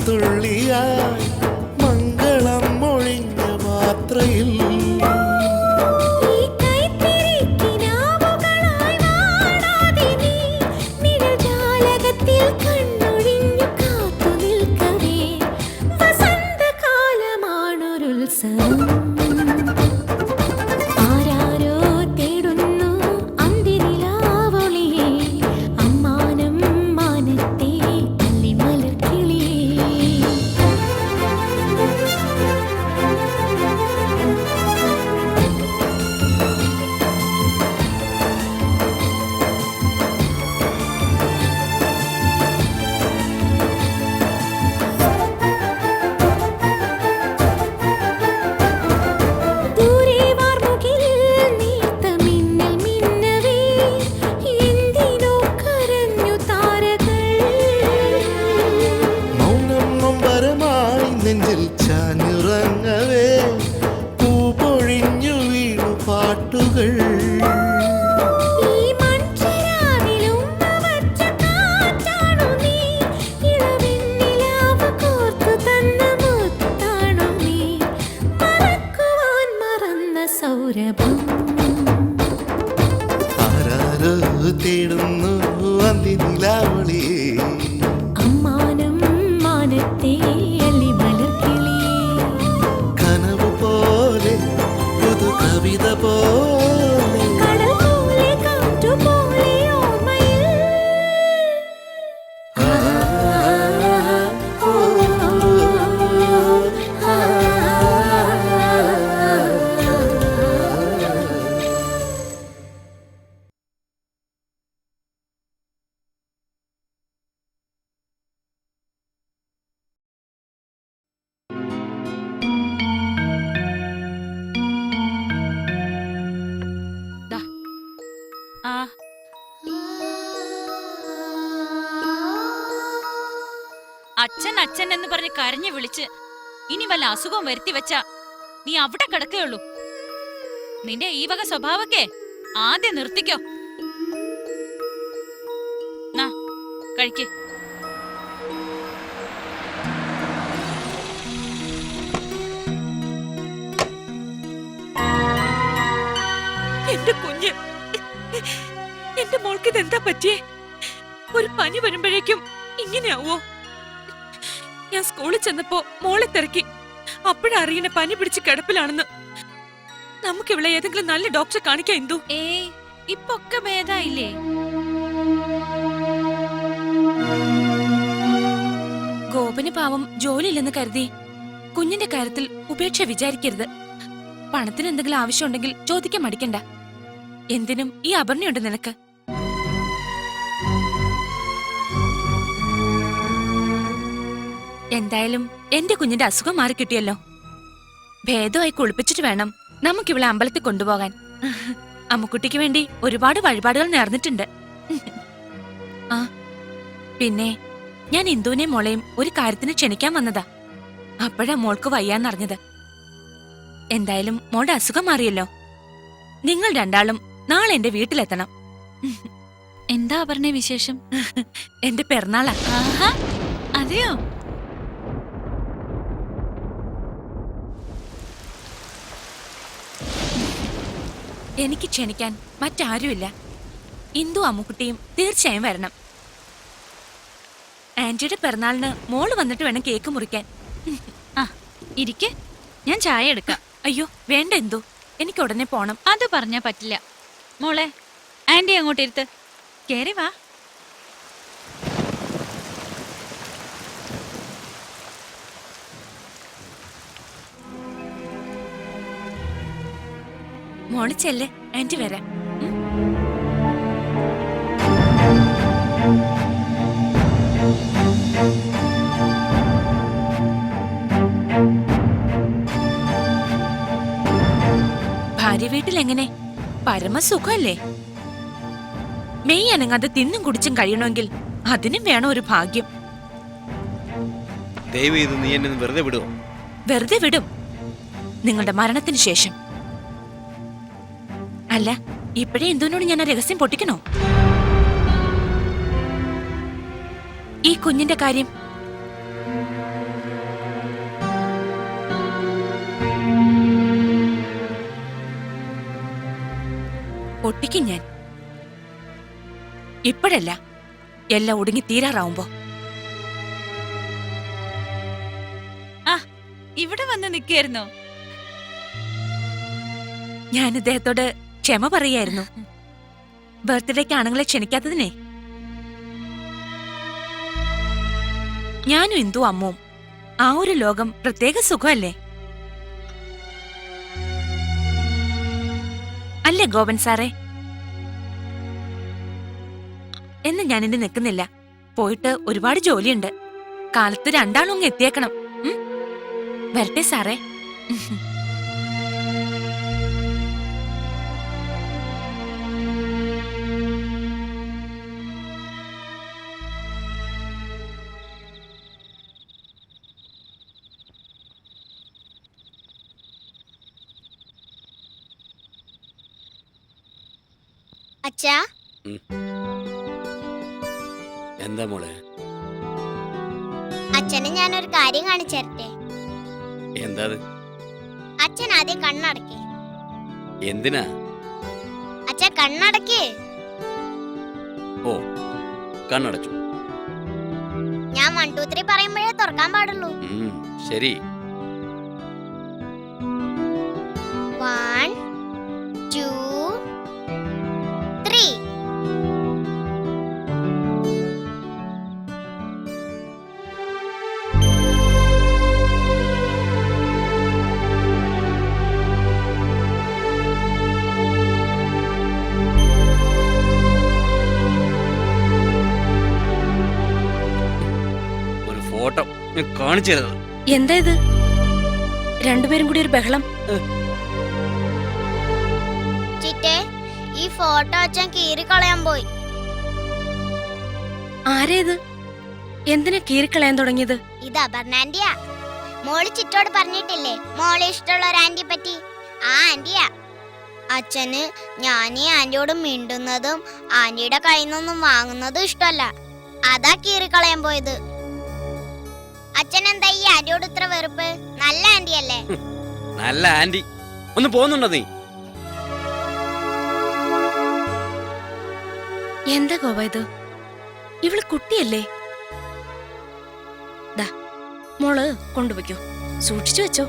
മഴത്തുള്ളിയായി മംഗളം മൊഴിഞ്ഞ മാത്രയിൽ നെഞ്ചിൽ ചാഞ്ഞുറങ്ങവേ പൂപൊഴിഞ്ഞു വീണു പാട്ടുകൾ ആരാരോ തേടുന്നു അന്തിനിലാവളി അമ്മാനം മാനത്തെ കവിത പോലെ കടൽ പോലെ കാറ്റു പോലെ ഓർമ്മയിൽ അച്ഛൻ അച്ഛൻ എന്ന് പറഞ്ഞ് കരഞ്ഞു വിളിച്ച് ഇനി വല്ല അസുഖം വരുത്തി വെച്ചാ നീ അവിടെ കിടക്കുകയുള്ളൂ. നിന്റെ ഈ വക സ്വഭാവക്കെ ആദ്യം നിർത്തിക്കോ. കഴിക്ക്. എന്റെ കുഞ്ഞ്, എന്റെ മോൾക്ക് ഇതെന്താ പറ്റിയേ? ഒരു പനി വരുമ്പോഴേക്കും ഇങ്ങനെയാവോ? ഞാൻ സ്കൂളിൽ ചെന്നപ്പോ മോളെ തിരക്കി. അപ്പോഴറിയണ പനി പിടിച്ച് കിടപ്പിലാണെന്ന്. നമുക്കിവിടെ ഏതെങ്കിലും നല്ല ഡോക്ടറെ കാണിക്കാം. എന്തു ഇപ്പൊക്കെ ഭേദായില്ലേ? ഗോപന് പാവം ജോലിയില്ലെന്ന് കരുതി കുഞ്ഞിന്റെ കാര്യത്തിൽ ഉപേക്ഷ വിചാരിക്കരുത്. പണത്തിന് എന്തെങ്കിലും ആവശ്യമുണ്ടെങ്കിൽ ചോദിക്കാൻ മടിക്കണ്ട. എന്തിനും ഈ അപർണയുണ്ട് നിനക്ക്. എന്തായാലും എന്റെ കുഞ്ഞിന്റെ അസുഖം മാറി കിട്ടിയല്ലോ. ഭേദമായി കുളിപ്പിച്ചിട്ട് വേണം നമുക്കിവളെ അമ്പലത്തിൽ കൊണ്ടുപോകാൻ. അമ്മുക്കുട്ടിക്ക് വേണ്ടി ഒരുപാട് വഴിപാടുകൾ നേർന്നിട്ടുണ്ട്. ആ പിന്നെ ഞാൻ ഇന്ദുവിനെ മോളെയും ഒരു കാര്യത്തിന് ക്ഷണിക്കാൻ വന്നതാ. അപ്പോഴാ മോൾക്ക് വയ്യാന്നറിഞ്ഞത്. എന്തായാലും മോളുടെ അസുഖം മാറിയല്ലോ. നിങ്ങൾ രണ്ടാളും നാളെ എന്റെ വീട്ടിലെത്തണം. എന്താ പറഞ്ഞ വിശേഷം? എന്റെ പിറന്നാളാ. അതെയോ? എനിക്ക് ക്ഷണിക്കാൻ മറ്റാരുമില്ല. ഇന്ദു അമ്മുക്കുട്ടിയും തീർച്ചയായും വരണം. ആന്റിയുടെ പിറന്നാളിന് മോള് വന്നിട്ട് വേണം കേക്ക് മുറിക്കാൻ. ഇരിക്കെ, ഞാൻ ചായ എടുക്കാം. അയ്യോ വേണ്ട ഇന്ദു, എനിക്ക് ഉടനെ പോണം. അത് പറഞ്ഞാ പറ്റില്ല മോളെ. ആന്റി അങ്ങോട്ട് ഇരുത്ത്. കേറി വാ. മോള് ചെല്ല്, ആന്റി വരാം. ഭാര്യ വീട്ടിൽ എങ്ങനെ? പരമസുഖല്ലേ? മെയ് അനങ്ങാതെ തിന്നും കുടിച്ചും കഴിയണമെങ്കിൽ അതിനും വേണം ഒരു ഭാഗ്യം. വെറുതെ വിടും നിങ്ങളുടെ മരണത്തിന് ശേഷം. അല്ല, ഇപ്പോഴേ എന്തിനോട് ഞാൻ ആ രഹസ്യം പൊട്ടിക്കണോ? ഈ കുഞ്ഞിന്റെ കാര്യം പൊട്ടിക്കും ഞാൻ. ഇപ്പോഴല്ല, എല്ലാം ഒടുങ്ങി തീരാറാവുമ്പോ. ഇവിടെ വന്ന് നിൽക്കായിരുന്നോ? ഞാൻ ഇദ്ദേഹത്തോട് ക്ഷമ പറയായിരുന്നു, ബർത്ത്ഡേക്ക് ആണുങ്ങളെ ക്ഷണിക്കാത്തതിനെ. ഞാനും ഇന്ദു അമ്മും ആ ഒരു ലോകം പ്രത്യേക സുഖമല്ലേ അല്ലേ ഗോപൻ സാറേ? എന്ന് ഞാനിന്ന് നിൽക്കുന്നില്ല. പോയിട്ട് ഒരുപാട് ജോലിയുണ്ട്. കാലത്ത് രണ്ടാളും അങ്ങ് എത്തിയേക്കണം. വരട്ടെ സാറേ. അച്ഛാ, എന്താ മോളെ? അച്ഛനെ ഞാനൊരു കാര്യം കാണിച്ചേരട്ടെ. എന്താ? അച്ഛൻ ആദ്യം കണ്ണടക്കേ. എന്തിനാ? അച്ഛ കണ്ണടക്കേ. ഓ, കണ്ണടച്ചു. ഞാൻ 1 2 3 പറയുമ്പോഴേ തുറക്കാൻ പാടുള്ളൂ. ശരി. 1 2 3. ഒരു ഫോട്ടോ കാണിച്ചു തരുന്നത്. എന്താ ഇത്? രണ്ടുപേരും കൂടി ഒരു ബഹളം. ചിറ്റേ, ഈ ഫോട്ടോ അച്ഛൻ കീറിക്കളയാൻ പോയി. ആരേത്? എന്തിനാ കീറിക്കളയാൻ തുടങ്ങിയത്? ഇത് അപർണാന്റിയാ. മോള് ചിറ്റോട് പറഞ്ഞിട്ടില്ലേ മോളെ ഇഷ്ടമുള്ള ഒരു ആന്റിയെ പറ്റി? ആ ആന്റിയാ. അച്ഛന് ഞാൻ ഈ ആന്റിയോട് മിണ്ടുന്നതും ആന്റിയുടെ കയ്യിൽ നിന്നൊന്നും വാങ്ങുന്നതും ഇഷ്ടമല്ല. അതാ കീറിക്കളയാൻ പോയത്. അച്ഛൻ എന്താ ഈ ആന്റിയോട് ഇത്ര വെറുപ്പ്? നല്ല ആന്റിയല്ലേ? നല്ല ആന്റി. ഒന്ന് പോകുന്നുണ്ടോ നീ? എന്താ ഗോപ ഇത്? ഇവള് കുട്ടിയല്ലേ? ദാ മോള് കൊണ്ടുവയ്ക്കോ, സൂക്ഷിച്ചു വെച്ചോ.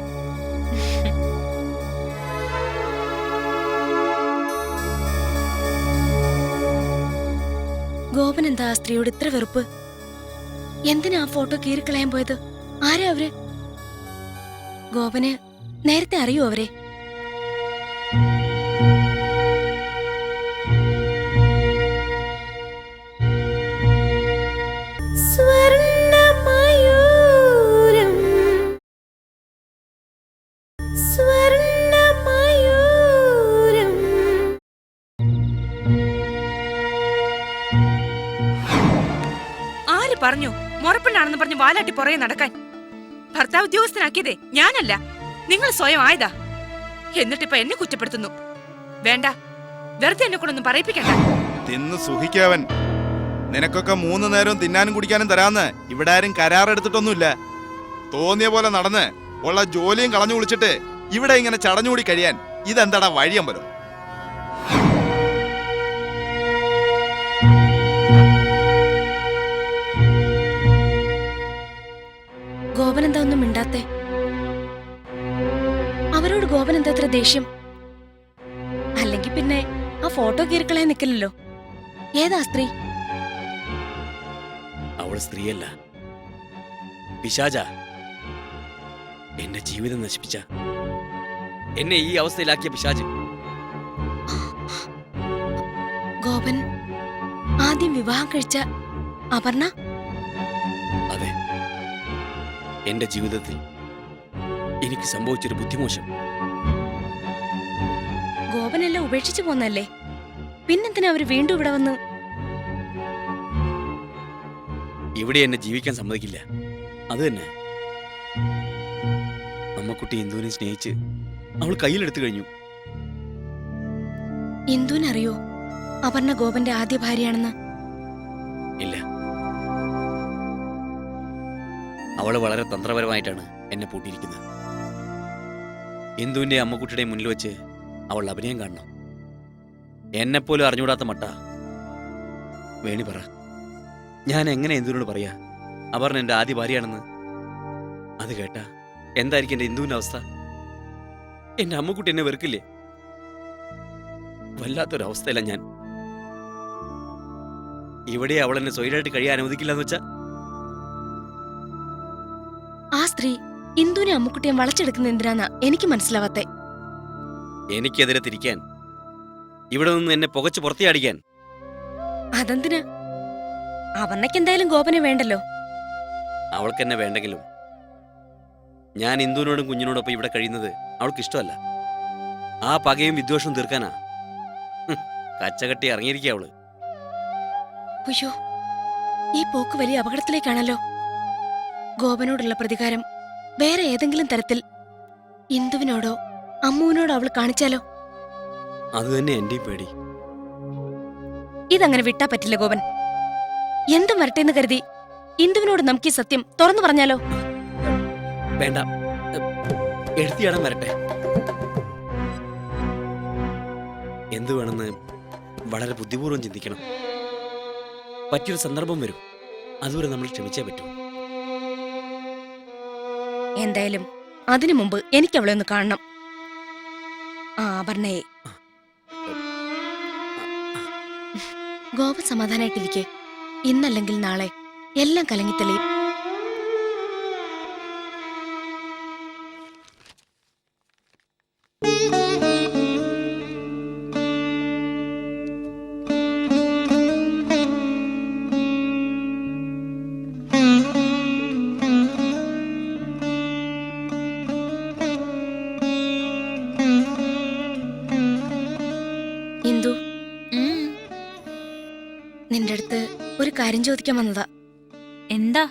ഗോപൻ എന്താ ആ സ്ത്രീയോട് ഇത്ര വെറുപ്പ്? എന്തിനാ ആ ഫോട്ടോ കീറിക്കളയാൻ പോയത്? ആരാ അവര്? ഗോപന് നേരത്തെ അറിയോ അവരെ? പറഞ്ഞു മുറപ്പെണ്ണാണെന്ന് പറഞ്ഞു വാലാട്ടി പുറകെ നടക്കാൻ. ഭർത്താവ് ഉദ്യോഗസ്ഥനാക്കിയതേ ഞാനല്ല, നിങ്ങൾ സ്വയം ആയതാ. എന്നിട്ടിപ്പോ എന്നെ കുറ്റപ്പെടുത്തുന്നു. വേണ്ട, വെറുതെ എന്നെ കൊണ്ടൊന്നും പറയിപ്പിക്കണ്ട. തിന്ന് സുഖിക്കവൻ. നിനക്കൊക്കെ 3 നേരവും തിന്നാനും കുടിക്കാനും തരാന്ന് ഇവിടെ ആരും കരാറെടുത്തിട്ടൊന്നുമില്ല. തോന്നിയ പോലെ നടന്ന് ഉള്ള ജോലിയും കളഞ്ഞു കുളിച്ചിട്ട് ഇവിടെ ഇങ്ങനെ ചടഞ്ഞുകൂടി കഴിയാൻ ഇതെന്താടാ വഴിയമ്പലോ? ഗോപൻ എന്താ ഒന്നും മിണ്ടാത്തെ? അവരോട് ഗോപൻ എന്താ അത്ര ദേഷ്യം? അല്ലെങ്കിൽ പിന്നെ ആ ഫോട്ടോ കീറിക്കളയാൻ നിൽക്കില്ലല്ലോ. ഏതാ സ്ത്രീ? അവൾ സ്ത്രീയല്ല, പിശാച. എന്റെ ജീവിതം നശിപ്പിച്ച, എന്നെ ഈ അവസ്ഥയിലാക്കിയ പിശാച്. ഗോപൻ ആദ്യം വിവാഹം കഴിച്ച അപർണ? അതെ, എന്റെ ജീവിതത്തിൽ എനിക്ക് സംഭവിച്ചൊരു ബുദ്ധിമോശം. ഗോപനെല്ലാം ഉപേക്ഷിച്ചു പോന്നല്ലേ, പിന്നെന്തിനാ അവര് വീണ്ടും ഇവിടെ വന്ന്? ഇവിടെ എന്നെ ജീവിക്കാൻ സമ്മതിക്കില്ല. അത് തന്നെ. അമ്മക്കുട്ടി ഇന്ദുവിനെ സ്നേഹിച്ച് അവൾ കയ്യിലെടുത്തു കഴിഞ്ഞു. ഇന്ദുവിനറിയോ അപർണ ഗോപന്റെ ആദ്യ ഭാര്യയാണെന്ന്? ഇല്ല, അവള് വളരെ തന്ത്രപരമായിട്ടാണ് എന്നെ പൂട്ടിയിരിക്കുന്നത്. ഇന്ദുവിന്റെ അമ്മക്കുട്ടിയുടെ മുന്നിൽ വെച്ച് അവൾ അഭിനയം കാണണം. എന്നെപ്പോലും അറിഞ്ഞുകൂടാത്ത മട്ട. വേണി പറ, ഞാൻ എങ്ങനെ ഇന്ദുവിനോട് പറയാ അപർണ എൻ്റെ ആദ്യ ഭാര്യയാണെന്ന്? അത് കേട്ടാ എന്തായിരിക്കും എൻ്റെ ഇന്ദുവിൻ്റെ അവസ്ഥ? എൻ്റെ അമ്മക്കുട്ടി എന്നെ വെറുക്കില്ലേ? വല്ലാത്തൊരവസ്ഥയല്ല ഞാൻ. ഇവിടെ അവൾ എന്നെ സ്വൈരായിട്ട് കഴിയാൻ അനുവദിക്കില്ല എന്ന് വെച്ചാ? ആ സ്ത്രീ ഇന്ദുവിനെ അമ്മുക്കുട്ടിയെ വളച്ചെടുക്കുന്ന എന്തിനാന്നാ എനിക്ക് മനസ്സിലാവാത്തെ. എനിക്കെതിരെ തിരിക്കാൻ, ഇവിടെ നിന്ന് എന്നെ പുകച്ച് പുറത്തിയാടിക്കാൻ. അതെന്തിനാ? അവർണയ്ക്ക് എന്തായാലും ഗോപനെ വേണ്ടല്ലോ. അവൾക്കെന്നെ വേണ്ടെങ്കിലും ഞാൻ ഇന്ദുവിനോടും കുഞ്ഞിനോടൊപ്പം ഇവിടെ കഴിയുന്നത് അവൾക്ക് ഇഷ്ടമല്ല. ആ പകയും വിദ്വേഷവും തീർക്കാനാ കച്ചകെട്ടി ഇറങ്ങിയിരിക്കുക അവള്. അയ്യോ, ഈ പോക്ക് വലിയ അപകടത്തിലേക്കാണല്ലോ. ഗോപനോടുള്ള പ്രതികാരം വേറെ ഏതെങ്കിലും തരത്തിൽ ഇന്ദുവിനോടോ അമ്മുവിനോടോ അവൾ കാണിച്ചാലോ? അത് തന്നെ എന്റെയും പേടി. ഇതങ്ങനെ വിട്ടാ പറ്റില്ല ഗോപൻ. എന്തും വരട്ടെന്ന് കരുതി ഇന്ദുവിനോട് നമുക്ക് ഈ സത്യം തുറന്നു പറഞ്ഞാലോ? വേണ്ട, എഴുത്തിയാടാൻ വരട്ടെ. എന്തു വേണമെന്ന് വളരെ ബുദ്ധിപൂർവ്വം ചിന്തിക്കണം. പറ്റിയൊരു സന്ദർഭം വരും, അതുവരെ നമ്മൾ ക്ഷമിച്ചേ പറ്റൂ. എന്തായാലും അതിനു മുമ്പ് എനിക്ക് അവളെ ഒന്ന് കാണണം. ആ അപർണയെ. ഗോപ സമാധാനായിട്ടിരിക്കെ. ഇന്നല്ലെങ്കിൽ നാളെ എല്ലാം കലങ്ങിത്തെളിയും. ഇന്ദു, നിന്റെ അടുത്ത് ഒരു കാര്യം ചോദിക്കാൻ വന്നതാ. എന്താ?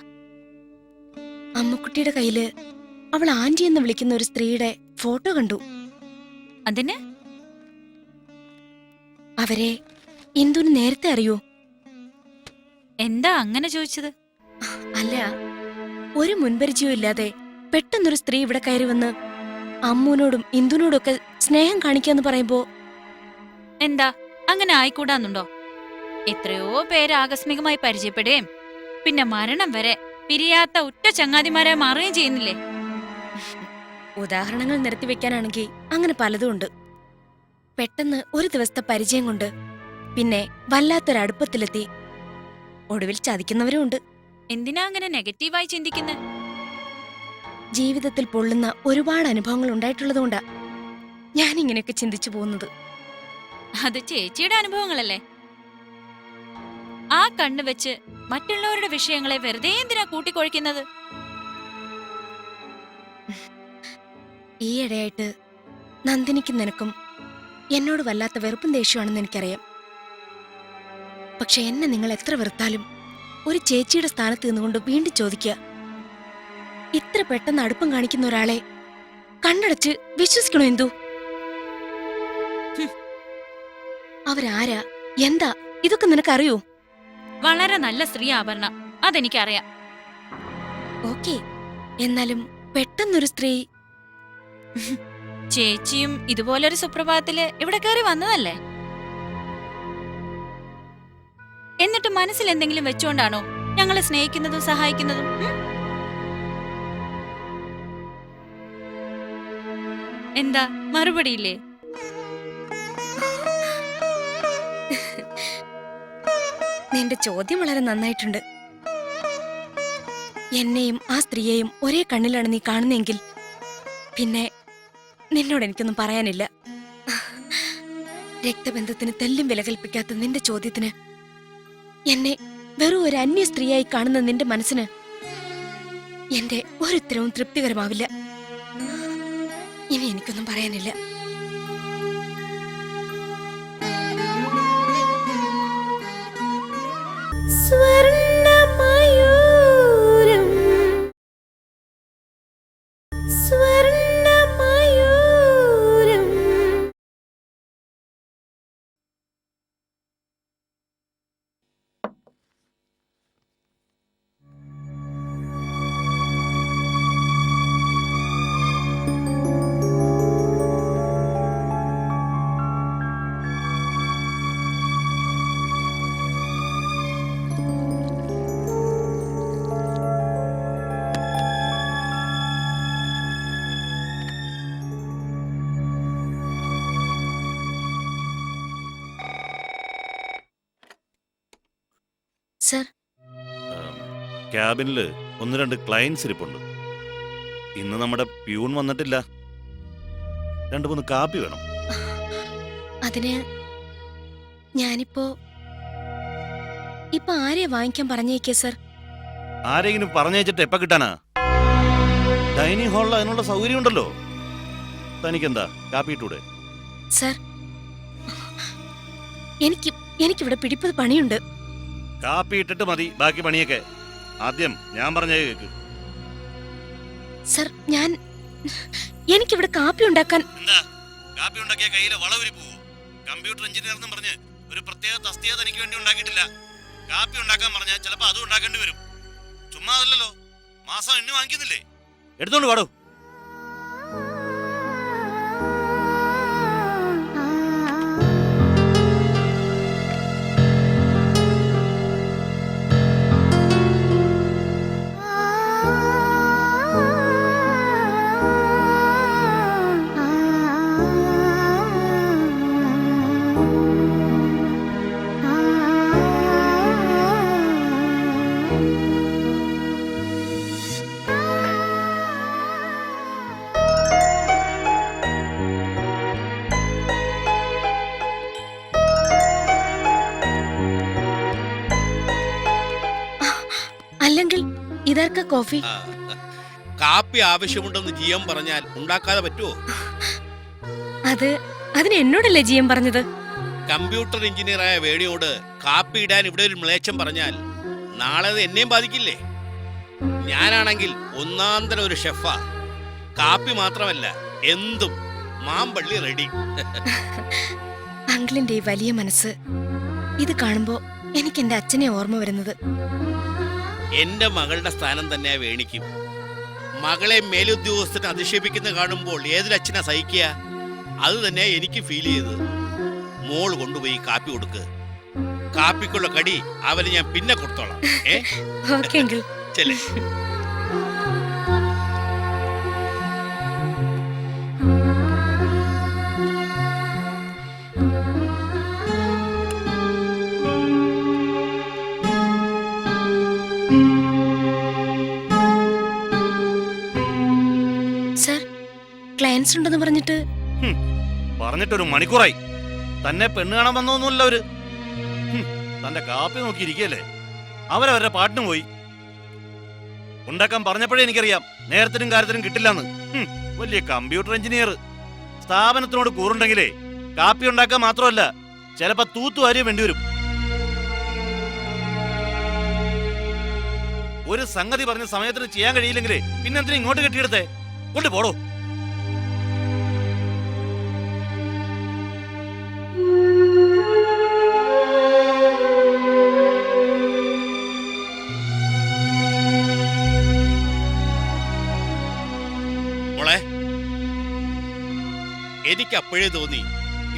അമ്മുക്കുട്ടിയുടെ കയ്യില് അവൾ ആന്റി എന്ന് വിളിക്കുന്ന ഒരു സ്ത്രീയുടെ ഫോട്ടോ കണ്ടു. അതിന്? അവരെ ഇന്ദുവിന് നേരത്തെ അറിയൂ? എന്താ അങ്ങനെ ചോദിച്ചത്? അല്ല, ഒരു മുൻപരിചയവും ഇല്ലാതെ പെട്ടെന്നൊരു സ്ത്രീ ഇവിടെ കയറി വന്ന് അമ്മുവിനോടും ഇന്ദുവിനോടും ഒക്കെ സ്നേഹം കാണിക്കാന്ന് പറയുമ്പോ എന്താ അങ്ങനെ ആയിക്കൂടാന്നുണ്ടോ? എത്രയോ പേര് ആകസ്മികമായി പരിചയപ്പെടുകയും പിന്നെ മരണം വരെ പിരിയാത്ത ഉറ്റ ചങ്ങാതിമാരായി മാറുകയും ചെയ്യുന്നില്ലേ? ഉദാഹരണങ്ങൾ നിരത്തി വെക്കാനാണെങ്കിൽ അങ്ങനെ പലതും ഉണ്ട്. പെട്ടെന്ന് ഒരു ദിവസത്തെ പരിചയം കൊണ്ട് പിന്നെ വല്ലാത്തൊരടുപ്പത്തിലെത്തി ഒടുവിൽ ചതിക്കുന്നവരും ഉണ്ട്. എന്തിനാ അങ്ങനെ നെഗറ്റീവായി ചിന്തിക്കുന്നത്? ജീവിതത്തിൽ പൊള്ളുന്ന ഒരുപാട് അനുഭവങ്ങൾ ഉണ്ടായിട്ടുള്ളതുകൊണ്ടാ ഞാൻ ഇങ്ങനെയൊക്കെ ചിന്തിച്ചു പോകുന്നത്. അത് ചേച്ചിയുടെ അനുഭവങ്ങളല്ലേ? ആ കണ്ണു വെച്ച് മറ്റുള്ളവരുടെ വിഷയങ്ങളെ വെറുതെ എന്തിനാ കൂട്ടിക്കൊഴിക്കുന്നത്? ഈയിടെയായിട്ട് നന്ദിനിക്കും നിനക്കും എന്നോട് വല്ലാത്ത വെറുപ്പും ദേഷ്യമാണെന്ന് എനിക്കറിയാം. പക്ഷെ എന്നെ നിങ്ങൾ എത്ര വെറുത്താലും ഒരു ചേച്ചിയുടെ സ്ഥാനത്ത് നിന്നുകൊണ്ട് വീണ്ടും ചോദിക്കുക, ഇത്ര പെട്ടെന്ന് അടുപ്പം കാണിക്കുന്ന ഒരാളെ കണ്ണടച്ച് വിശ്വസിക്കണോ എന്തു? അവരാരാ, എന്താ, ഇതൊക്കെ നിനക്കറിയോ? വളരെ നല്ല സ്ത്രീ ആഭരണ, അതെനിക്കറിയാം. ഓക്കെ, എന്നാലും പെട്ടെന്നൊരു സ്ത്രീ. ചേച്ചിയും ഇതുപോലൊരു സുപ്രഭാതത്തില് ഇവിടെ കയറി വന്നതല്ലേ? എന്നിട്ട് മനസ്സിൽ എന്തെങ്കിലും വെച്ചുകൊണ്ടാണോ ഞങ്ങളെ സ്നേഹിക്കുന്നതും സഹായിക്കുന്നതും? എന്താ മറുപടിയില്ലേ? നിന്റെ ചോദ്യം വളരെ നന്നായിട്ടുണ്ട്. എന്നെയും ആ സ്ത്രീയെയും ഒരേ കണ്ണിലാണ് നീ കാണുന്നെങ്കിൽ പിന്നെ നിന്നോട് എനിക്കൊന്നും പറയാനില്ല. രക്തബന്ധത്തിന് തെല്ലും വില കൽപ്പിക്കാത്ത നിന്റെ ചോദ്യത്തിന് എന്നെ വെറും ഒരു അന്യ സ്ത്രീയായി കാണുന്ന നിന്റെ മനസ്സിന് എന്റെ ഒരു ഉത്തരവും തൃപ്തികരമാവില്ല. ഇനി എനിക്കൊന്നും പറയാനില്ല. സ്വർണ്ണമയൂരം സ്വർണ്ണമയൂരം സർ, ക്യാബിനിൽ 1-2 ക്ലയൻസ് ഇരിപ്പുണ്ട്. ഇന്ന് നമ്മുടെ പ്യൂൺ വന്നിട്ടില്ല. 2-3 കാപ്പി വേണം. അതിന് ഞാനിപ്പോ ആരെയാ വാങ്ങിക്കാൻ പറഞ്ഞേക്കേ സർ? ആരെങ്കിലും പറഞ്ഞയച്ചിട്ട് എപ്പ കിട്ടാനാ? ഡൈനിങ് ഹാളിൽ അതിനുള്ള സൗകര്യം ഉണ്ടല്ലോ. തനിക്കെന്താ കാപ്പി ഇട്ടൂടെ? സർ, എനിക്കിവിടെ പിടിപ്പത് പണിയുണ്ട്. കാപ്പി ഇട്ടിട്ട് മതി ബാക്കി പണിയൊക്കെ. ആദ്യം ഞാൻ പറഞ്ഞേ കേക്ക്. സർ, എനിക്കിവിടെ കാപ്പി ഉണ്ടാക്കാൻ. എന്താ കാപ്പി ഉണ്ടാക്കിയ കയ്യിലെ വളവരി പോവോ? കമ്പ്യൂട്ടർ എഞ്ചിനീയർ എന്ന് പറഞ്ഞ് ഒരു പ്രത്യേക തസ്തിക തനിക്ക് വേണ്ടി ഉണ്ടാക്കിയിട്ടില്ല. കാപ്പി ഉണ്ടാക്കാൻ പറഞ്ഞാൽ ചിലപ്പോ അതും ഉണ്ടാക്കേണ്ടി വരും. ചുമ്മാ അതല്ലല്ലോ, മാസം എണ്ണി വാങ്ങിക്കുന്നില്ലേ? എടുത്തോണ്ട് പാടോ. അല്ലെങ്കിൽ ഇതാർക്കാ കോഫി? കാപ്പി ആവശ്യമുണ്ടെന്ന് ജിഎം പറഞ്ഞാൽ ഉണ്ടാക്കാതെ പറ്റുമോ? അതിന് എന്നോടല്ലേ ജിഎം പറഞ്ഞത്? കമ്പ്യൂട്ടർ എഞ്ചിനീയറായ വേണിയോട് കാപ്പി ഇടാൻ ഇവിടെ ഒരു മ്ലേച്ഛം പറഞ്ഞാൽ നാളെ അത് എന്നെയും ബാധിക്കില്ലേ? ഞാനാണെങ്കിൽ ഒന്നാന്തര ഒരു ഷെഫാ. കാപ്പി മാത്രമല്ല എന്തും മാമ്പള്ളി റെഡി. അങ്കിളിന്റെ ഈ വലിയ മനസ്സ്, ഇത് കാണുമ്പോ എനിക്ക് എന്റെ അച്ഛനെ ഓർമ്മ വരുന്നത്. എന്റെ മകളുടെ സ്ഥാനം തന്നെയാ വേണിക്കും. മകളെ മേലുദ്യോഗസ്ഥന് അധിക്ഷേപിക്കുന്ന കാണുമ്പോൾ ഏതൊരച്ഛനാ സഹിക്കുക? അത് തന്നെ എനിക്ക് ഫീൽ ചെയ്തത്. മോള് കൊണ്ടുപോയി കാപ്പി കൊടുക്ക്. കാപ്പിക്കുള്ള കടി അവന് ഞാൻ പിന്നെ കൊടുത്തോളാം. Okay uncle. ചെല്ലേ. സർ, ക്ലയൻസ് ഉണ്ടെന്ന് പറഞ്ഞിട്ടൊരു മണിക്കൂറായി. തന്നെ പെണ്ണ് കാണാൻ വന്നൊന്നുമില്ല അവര്. തന്റെ കാപ്പി നോക്കിയിരിക്കല്ലേ. അവരവരുടെ പാട്ടിന് പോയി. ഉണ്ടാക്കാൻ പറഞ്ഞപ്പോഴേ എനിക്കറിയാം നേരത്തിനും കാര്യത്തിനും കിട്ടില്ലെന്ന്. വലിയ കമ്പ്യൂട്ടർ എഞ്ചിനീയർ. സ്ഥാപനത്തിനോട് കൂറുണ്ടെങ്കിലേ കാപ്പി ഉണ്ടാക്കാൻ മാത്രമല്ല ചിലപ്പോ തൂത്തുവാരിയും വേണ്ടിവരും. ഒരു സംഗതി പറഞ്ഞ സമയത്തിന് ചെയ്യാൻ കഴിയില്ലെങ്കിലേ പിന്നെന്തിനും ഇങ്ങോട്ട് കെട്ടിയെടുത്തേ. കൊണ്ട് പോടോ. മോളെ, എനിക്ക് അപ്പോഴേ തോന്നി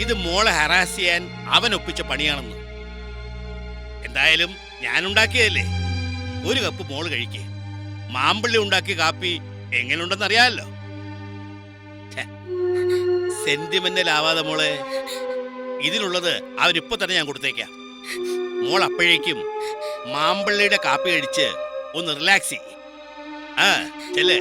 ഇത് മോളെ ഹറാസ് ചെയ്യാൻ അവൻ ഒപ്പിച്ച പണിയാണെന്ന്. എന്തായാലും ഞാൻ ഉണ്ടാക്കിയതല്ലേ, ഒരു കപ്പ് മോള് കഴിക്കേ. മാമ്പള്ളി ഉണ്ടാക്കിയ കാപ്പി എങ്ങനെയുണ്ടെന്ന് അറിയാമല്ലോ. സെന്റിമെന്റൽ ആവാതെ മോളെ, ഇതിനുള്ളത് അവരിപ്പോ തന്നെ ഞാൻ കൊടുത്തേക്കാം. മോൾ അപ്പോഴേക്കും മാമ്പള്ളിയുടെ കാപ്പി കഴിച്ച് ഒന്ന് റിലാക്സ് ചെയ്യ്. ചെല്ലേ.